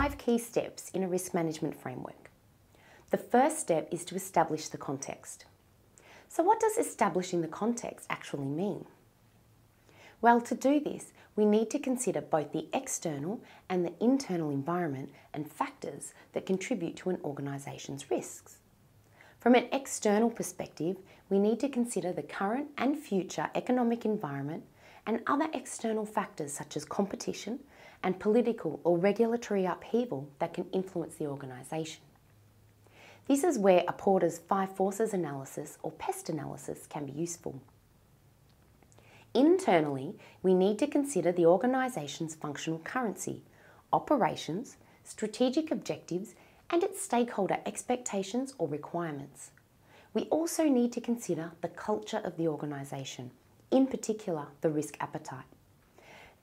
5 key steps in a risk management framework. The first step is to establish the context. So what does establishing the context actually mean? Well, to do this, we need to consider both the external and the internal environment and factors that contribute to an organisation's risks. From an external perspective, we need to consider the current and future economic environment and other external factors such as competition and political or regulatory upheaval that can influence the organisation. This is where a Porter's 5 forces analysis or PEST analysis can be useful. Internally, we need to consider the organisation's functional currency, operations, strategic objectives, and its stakeholder expectations or requirements. We also need to consider the culture of the organisation, in particular the risk appetite.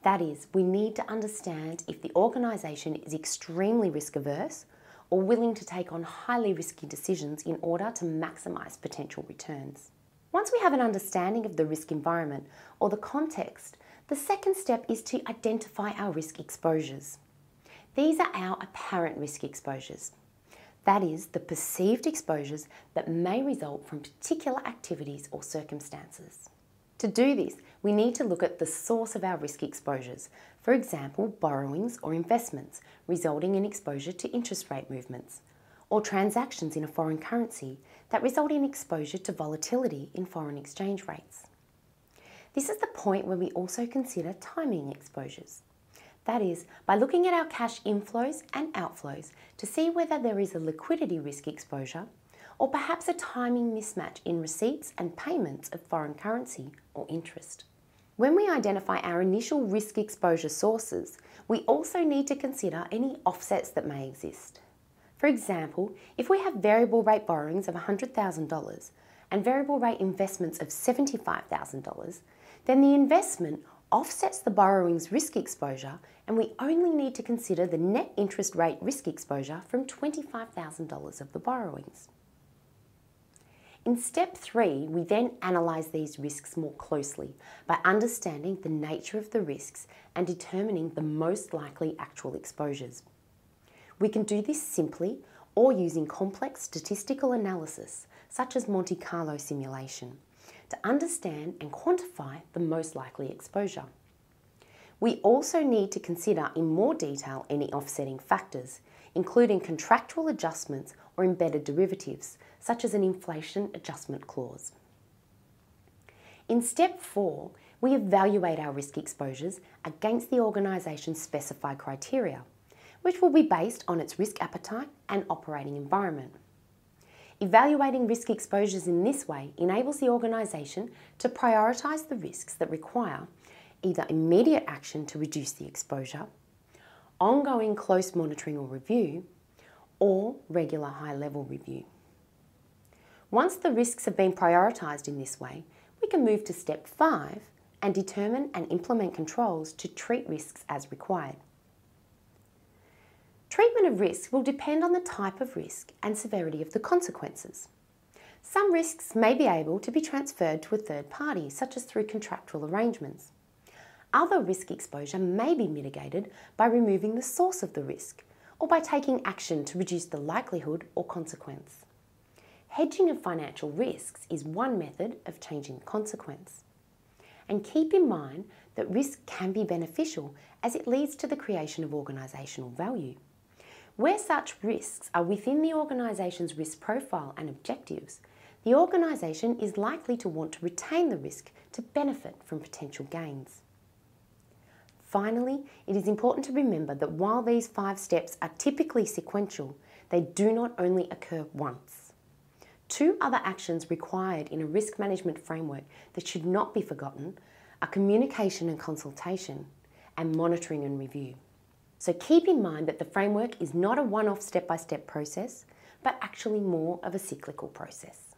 That is, we need to understand if the organisation is extremely risk averse or willing to take on highly risky decisions in order to maximise potential returns. Once we have an understanding of the risk environment or the context, the second step is to identify our risk exposures. These are our apparent risk exposures. That is, the perceived exposures that may result from particular activities or circumstances. To do this, we need to look at the source of our risk exposures, for example, borrowings or investments resulting in exposure to interest rate movements, or transactions in a foreign currency that result in exposure to volatility in foreign exchange rates. This is the point where we also consider timing exposures. That is, by looking at our cash inflows and outflows to see whether there is a liquidity risk exposure or perhaps a timing mismatch in receipts and payments of foreign currency or interest. When we identify our initial risk exposure sources, we also need to consider any offsets that may exist. For example, if we have variable rate borrowings of $100,000 and variable rate investments of $75,000, then the investment offsets the borrowing's risk exposure and we only need to consider the net interest rate risk exposure from $25,000 of the borrowings. In step 3, we then analyse these risks more closely by understanding the nature of the risks and determining the most likely actual exposures. We can do this simply or using complex statistical analysis, such as Monte Carlo simulation, to understand and quantify the most likely exposure. We also need to consider in more detail any offsetting factors, including contractual adjustments or embedded derivatives, such as an inflation adjustment clause. In step 4, we evaluate our risk exposures against the organisation's specified criteria, which will be based on its risk appetite and operating environment. Evaluating risk exposures in this way enables the organisation to prioritise the risks that require either immediate action to reduce the exposure, ongoing close monitoring or review, or regular high-level review. Once the risks have been prioritised in this way, we can move to step 5 and determine and implement controls to treat risks as required. Treatment of risk will depend on the type of risk and severity of the consequences. Some risks may be able to be transferred to a third party, such as through contractual arrangements. Other risk exposure may be mitigated by removing the source of the risk or by taking action to reduce the likelihood or consequence. Hedging of financial risks is one method of changing the consequence. And keep in mind that risk can be beneficial as it leads to the creation of organisational value. Where such risks are within the organisation's risk profile and objectives, the organisation is likely to want to retain the risk to benefit from potential gains. Finally, it is important to remember that while these 5 steps are typically sequential, they do not only occur once. 2 other actions required in a risk management framework that should not be forgotten are communication and consultation, and monitoring and review. So keep in mind that the framework is not a one-off step-by-step process, but actually more of a cyclical process.